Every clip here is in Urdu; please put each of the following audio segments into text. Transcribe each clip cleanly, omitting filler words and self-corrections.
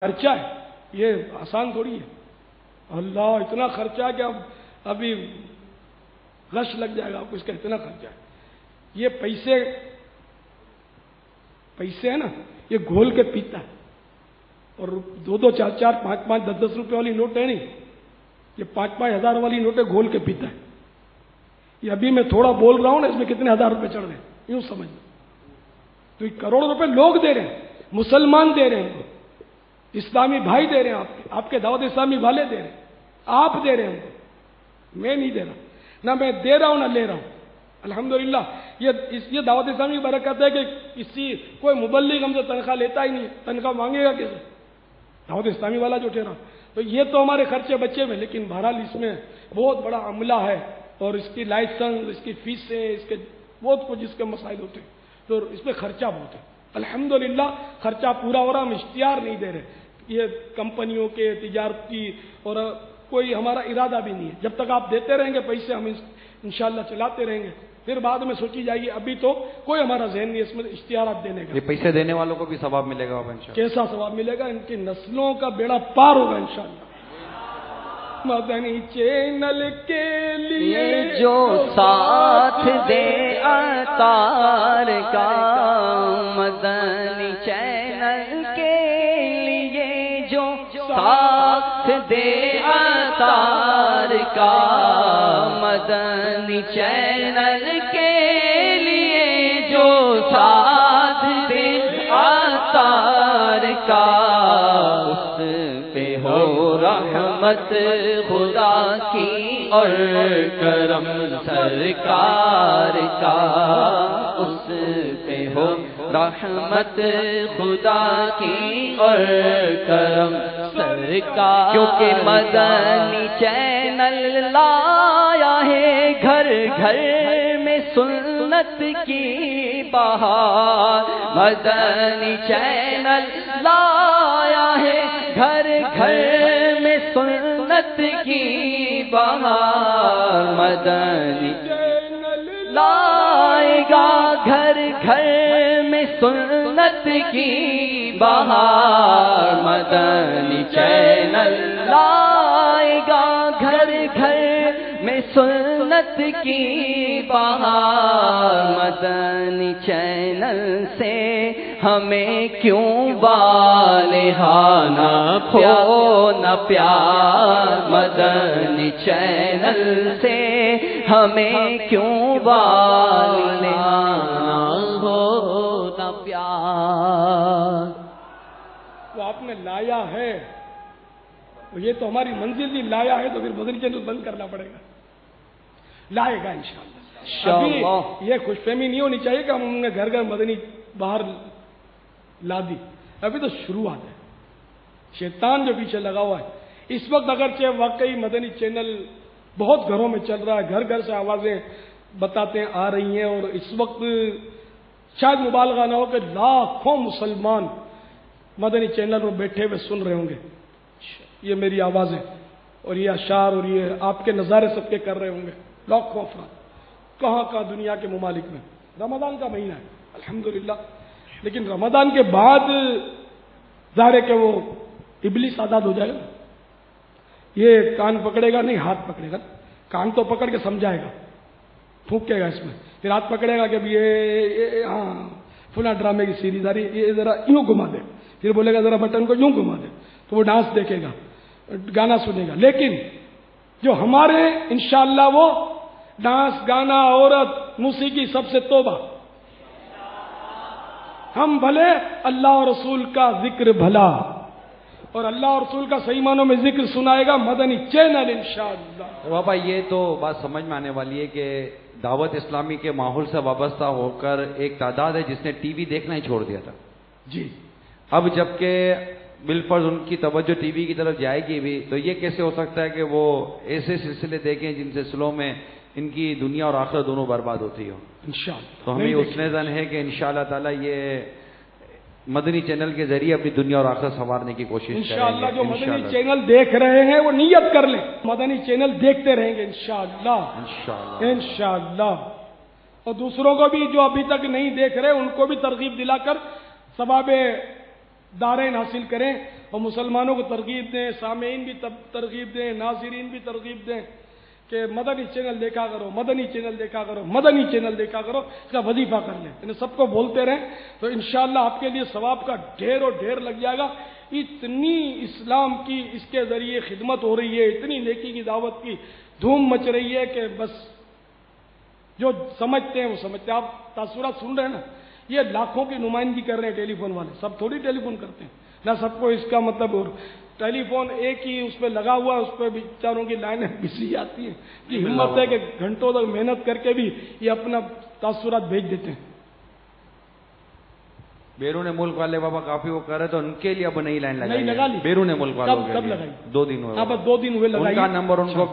خرچہ ہے، یہ آسان تھوڑی ہے. اللہ اتنا خرچہ ہے کہ ابھی غش لگ جائے گا آپ کو، اس کا اتنا خرچہ ہے. یہ پیسے ہیں نا، یہ گھول کے پیتا ہے. اور 2-2 4-4 5-5 10-10 روپے والی نوٹ ہے نہیں، یہ 5-5 ہزار والی نوٹیں گھول کے پیتا ہے. یہ ابھی میں تھوڑا بول رہا ہوں نا، اس میں کتنے ہزار روپے چڑھ رہے ہیں یوں سمجھ. تو یہ کروڑوں روپے لوگ دے رہے ہیں، مسلمان دے رہے ہیں، اسلامی بھائی دے رہے ہیں، آپ کے دعوت اسلامی والے دے رہے ہیں، آپ دے رہے ہیں. میں نہیں دے رہا، نہ میں دے رہا ہوں نہ لے رہا ہوں. الحمدللہ یہ دعوت اسلامی کی برکت ہے کہ کوئی مبلغ ہم سے تنخواہ لیتا ہی نہیں. تنخواہ مانگے گا کیسے؟ دعوت اسلامی والا جو ٹھہرا. تو یہ تو ہمارے خرچے بچے میں، لیکن بہرحال اس میں بہت بڑا عملہ ہے، اور اس کی لائسنس، اس کی فیسیں، اس کے بہت کچھ اس کے مسائل ہوتے ہیں. تو اس پہ خرچہ بہت ہے. الحمدللہ خرچہ پورا ہو رہا، ہم اشتہار نہیں دے رہے. یہ کمپنیوں کے تجارتی اور کوئی ہمارا ارادہ بھی نہیں ہے. جب تک آپ دیتے رہیں گے پیسے، ہم انشاءاللہ چلاتے رہیں گے. پھر بعد میں سوچی جائے گی. ابھی تو کوئی ہمارا ذہن نہیں اس میں اشتہارات دینے کا. یہ پیسے دینے والوں کو بھی ثواب ملے گا انشاءاللہ. کیسا ثواب ملے گا؟ ان کی نسلوں کا بیڑا پار ہوگا انشاءاللہ. مدنی چینل کے لیے جو ساتھ دے عطار کا، مدنی چینل کے لیے جو ساتھ دے عطار کا، مدنی چینل کے لیے جو ساتھ دے عطار کا، اس پہ ہو رحمت خدا کی اور کرم سرکار کا، اس پہ ہو رحمت خدا کی اور کرم سرکار. کیونکہ مدنی چینل لایا ہے گھر گھر میں سنت کی بہار. مدنی چینل لایا ہے گھر گھر میں سنت کی بہار. مدنی چینل لائے گا گھر گھر میں سنت کی بہار. مدنی چینل لائے گا گھر گھر میں سنت کی بہار. مدنی چینل سے ہمیں کیوں والہانہ ہو نہ پیار. مدنی چینل سے ہمیں کیوں والہانہ ہو نہ پیار. وہ آپ نے لایا ہے، یہ تو ہماری منزل ہی لایا ہے، تو پھر مدنی چینل بند کرنا پڑے گا. لائے گا انشاءاللہ. ابھی یہ خوش فہمی نہیں ہونی چاہیے کہ ہم نے گھر گھر مدنی باہر لا دی. ابھی تو شروعات ہے. شیطان جو پیچھے لگا ہوا ہے اس وقت، اگرچہ واقعی مدنی چینل بہت گھروں میں چل رہا ہے، گھر گھر سے آوازیں بتاتے آ رہی ہیں، اور اس وقت شاید مبالغہ نہ ہو کہ لاکھوں مسلمان مدنی چینل میں بیٹھے ہوئے سن رہے ہوں گے یہ میری آوازیں اور یہ اشعار اور یہ آپ کے نظارے سب کے کر رہے ہوں گے. لاکھوں افراد کہاں کہاں دنیا کے ممالک میں. رمضان کا مہینہ ہے الحمدللہ، لیکن رمضان کے بعد ظاہر ہے کہ وہ ابلیس آزاد ہو جائے گا. یہ کان پکڑے گا نہیں، ہاتھ پکڑے گا. کان تو پکڑ کے سمجھائے گا، پھونکے گا اس میں، پھر ہاتھ پکڑے گا کہ یہ ہاں فلاں ڈرامے کی سیریز آ رہی ہے، یہ ذرا یوں گھما دے. پھر بولے گا ذرا بٹن کو یوں گھما دے، تو وہ ڈانس دیکھے گا، گانا سنے گا. لیکن جو ہمارے انشاءاللہ وہ ڈانس، گانا، عورت، موسیقی سب سے توبہ. ہم بھلے اللہ اور رسول کا ذکر بھلا، اور اللہ اور رسول کا صحیح معنوں میں ذکر سنائے گا مدنی چینل انشاءاللہ. بابا یہ تو بات سمجھ میں آنے والی ہے کہ دعوت اسلامی کے ماحول سے وابستہ ہو کر ایک تعداد ہے جس نے ٹی وی دیکھنا ہی چھوڑ دیا تھا. جی. اب جبکہ بالفرض ان کی توجہ ٹی وی کی طرف جائے گی بھی، تو یہ کیسے ہو سکتا ہے کہ وہ ایسے سلسلے دیکھیں جن سلسلوں میں ان کی دنیا اور آخرت دونوں برباد ہوتی ہو. انشاءاللہ. تو ہمیں اس نے زن ہے کہ انشاءاللہ تعالی یہ مدنی چینل کے ذریعے اپنی دنیا اور آخرت سنوارنے کی کوشش کریں گے. انشاءاللہ جو مدنی چینل دیکھ رہے ہیں وہ نیت کر لیں، مدنی چینل دیکھتے رہیں گے انشاءاللہ. انشاءاللہ. اور دوسروں کو بھی جو ابھی تک نہیں دیکھ رہے ان کو بھی ترغیب دلا کر ثواب دارین حاصل کریں اور مسلمانوں کو ترغیب دیں، سامعین بھی ترغیب دیں، ناظرین بھی ترغیب دیں کہ مدنی چینل دیکھا کرو، مدنی چینل دیکھا کرو، مدنی چینل دیکھا کرو، اس کا وظیفہ کر لیں، انہیں سب کو بولتے رہیں تو انشاءاللہ آپ کے لیے ثواب کا ڈھیر اور ڈھیر لگ جائے گا۔ اتنی اسلام کی اس کے ذریعے خدمت ہو رہی ہے، اتنی نیکی کی دعوت کی دھوم مچ رہی ہے کہ بس جو سمجھتے ہیں وہ سمجھتے ہیں۔ آپ تاثرات سن رہے ہیں نا، یہ لاکھوں کی نمائندگی کر رہے ہیں ٹیلی فون والے، سب تھوڑی ٹیلی فون کرتے ہیں نہ، سب کو اس کا مطلب ٹیلی فون ایک ہی اس پہ لگا ہوا ہے، اس پہ بیچاروں کی لائنیں بسی جاتی ہیں کہ ہمت ہے کہ گھنٹوں تک محنت کر کے بھی یہ اپنا تاثرات بھیج دیتے ہیں۔ بیرون ملک والے بابا کافی وہ کر رہے تو ان کے لیے اب نئی لائن نہیں لگا لی، بیرون ملک والوں کے کب لیے لگائی؟ 2 دن ہوئے، ہاں بس 2 دن ہوئے ان لگائی، کا نمبر ان کو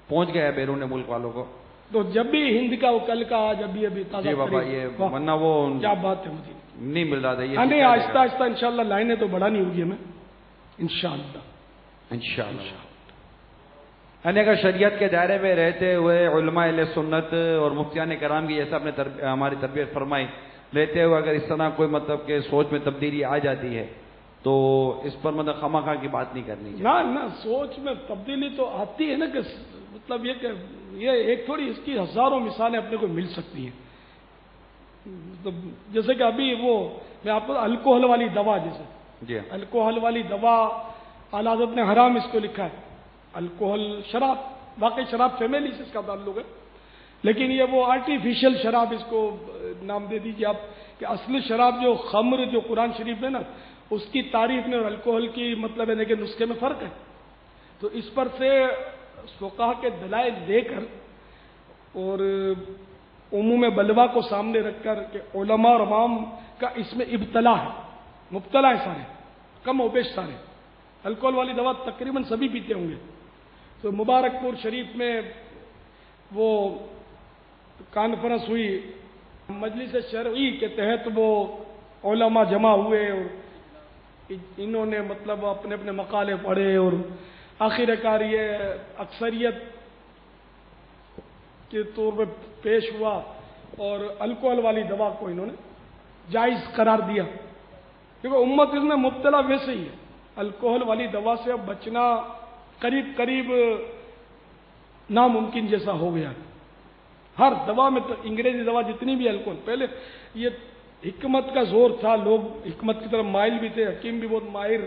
پہنچ گیا ہے بیرون ملک والوں کو۔ تو جب بھی ہند کا وہ کل کا جب بھی ابھی تازہ جی بابا، یہ ورنہ وہ کیا بات ہے مجھے نہیں مل رہا تھا یہ نہیں، آہستہ آہستہ انشاءاللہ لائنیں تو بڑھانی ہوگی ہمیں انشاءاللہ۔ یعنی اگر شریعت کے دائرے میں رہتے ہوئے علماء اہل سنت اور مفتیان کرام کی جیسا اپنے ہماری تربیت فرمائی رہتے ہوئے اگر اس طرح کوئی مطلب کہ سوچ میں تبدیلی آ جاتی ہے تو اس پر مطلب خواہ کی بات نہیں کرنی چاہیے۔ نہ سوچ میں تبدیلی تو آتی ہے نا، کہ مطلب یہ کہ یہ ایک تھوڑی اس کی ہزاروں مثالیں اپنے کو مل سکتی ہیں۔ مطلب جیسے کہ ابھی وہ میں آپ کو الکوہل والی دوا، جیسے جی الکوہل والی دوا اعلیٰ حضرت نے حرام اس کو لکھا ہے، الکوہل شراب، واقعی شراب فیملی سے اس کا تعلق ہے، لیکن یہ وہ آرٹیفیشل شراب اس کو نام دے دیجیے آپ، کہ اصل شراب جو خمر جو قرآن شریف میں نا اس کی تعریف میں اور الکوہل کی مطلب ہے کہ نسخے میں فرق ہے۔ تو اس پر سے فقہا کے دلائل دے کر اور عموم بلوا کو سامنے رکھ کر کہ علماء اور عوام کا اس میں ابتلا ہے، مبتلا ہے سارے، کم و بیش سارے، الکوہل والی دوا تقریباً سبھی پیتے ہوں گے۔ تو مبارک پور شریف میں وہ کانفرنس ہوئی، مجلس شرعی کے تحت وہ علماء جمع ہوئے اور انہوں نے مطلب اپنے اپنے مقالے پڑھے اور آخر کار یہ اکثریت کے طور پہ پیش ہوا اور الکوہل والی دوا کو انہوں نے جائز قرار دیا، کیونکہ امت اس میں مبتلا ویسے ہی ہے۔ الکوہل والی دوا سے اب بچنا قریب قریب ناممکن جیسا ہو گیا۔ ہر دوا میں تو انگریزی دوا جتنی بھی الکوہل، پہلے یہ حکمت کا زور تھا، لوگ حکمت کی طرف مائل بھی تھے، حکیم بھی بہت ماہر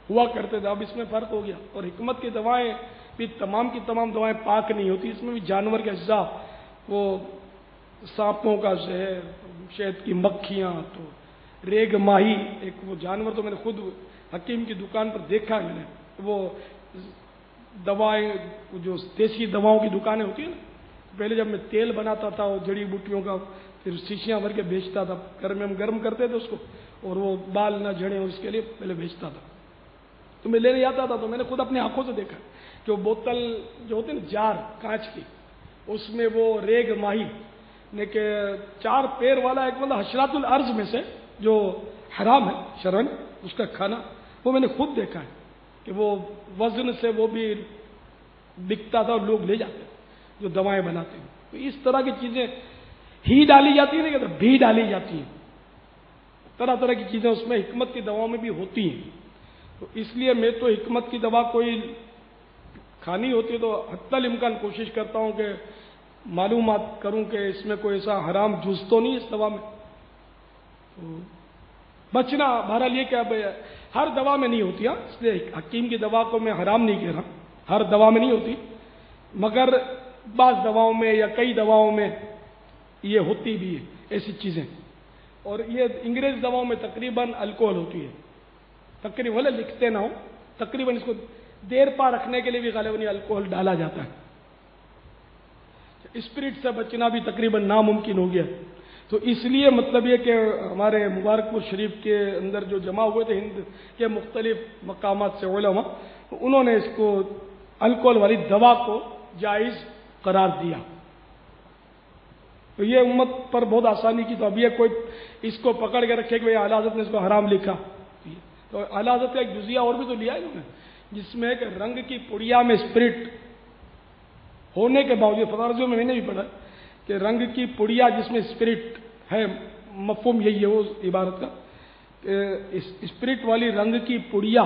ہوا کرتے تھے، اب اس میں فرق ہو گیا۔ اور حکمت کی دوائیں بھی تمام کی تمام دوائیں پاک نہیں ہوتی، اس میں بھی جانور کے اجزاء، وہ سانپوں کا زہر، شہد کی مکھیاں، تو ریگ ماہی، ایک وہ جانور تو میں نے خود حکیم کی دکان پر دیکھا ہے، میں نے وہ دوائیں جو دیسی دواؤں کی دکانیں ہوتی ہیں نا، پہلے جب میں تیل بناتا تھا وہ جڑی بوٹیوں کا، پھر شیشیاں بھر کے بیچتا تھا، گھر میں ہم گرم کرتے تھے اس کو اور وہ بال نہ جھڑے اس کے لیے پہلے بیچتا تھا، تو میں لینے جاتا تھا تو میں نے خود اپنی آنکھوں سے دیکھا کہ وہ بوتل جو ہوتی ہے نا جار کانچ کی، اس میں وہ ریگ ماہی نے کہ 4 پیر والا ایک مطلب حشرات الارض میں سے جو حرام ہے شرعن اس کا کھانا، وہ میں نے خود دیکھا ہے کہ وہ وزن سے وہ بھی بکتا تھا اور لوگ لے جاتے جو دوائیں بناتے ہیں۔ تو اس طرح کی چیزیں ہی ڈالی جاتی ہیں، نہیں کہ بھی ڈالی جاتی ہیں، طرح طرح کی چیزیں اس میں حکمت کی دواؤں میں بھی ہوتی ہیں۔ تو اس لیے میں تو حکمت کی دوا کوئی کھانی ہوتی ہے تو حتی الامکان کوشش کرتا ہوں کہ معلومات کروں کہ اس میں کوئی ایسا حرام جز تو نہیں اس دوا میں، تو بچنا بہرحال یہ کہ اب ہر دوا میں نہیں ہوتی، اس لیے حکیم کی دوا کو میں حرام نہیں کہہ رہا، ہر دوا میں نہیں ہوتی، مگر بعض دواؤں میں یا کئی دواؤں میں یہ ہوتی بھی ہے ایسی چیزیں، اور یہ انگریز دواؤں میں تقریباً الکوہل ہوتی ہے، تقریباً لکھتے نہ ہو، تقریباً اس کو دیر پا رکھنے کے لیے بھی غالباً الکوہل ڈالا جاتا ہے۔ اسپرٹ سے بچنا بھی تقریباً ناممکن ہو گیا، تو اس لیے مطلب یہ کہ ہمارے مبارک پور شریف کے اندر جو جمع ہوئے تھے ہند کے مختلف مقامات سے علماء، انہوں نے اس کو الکوہل والی دوا کو جائز قرار دیا، تو یہ امت پر بہت آسانی کی۔ تو اب یہ کوئی اس کو پکڑ کے رکھے کہ بھائی اعلیٰ حضرت نے اس کو حرام لکھا، تو اعلیٰ حضرت کا ایک جزیہ اور بھی تو لیا ہے انہوں نے، جس میں کہ رنگ کی پڑیا میں اسپرٹ ہونے کے باوجود، فضائل میں نے بھی پڑھا کہ رنگ کی پڑیا جس میں اسپرٹ ہے، مفہوم یہی ہے وہ عبارت کا، اسپرٹ والی رنگ کی پڑیا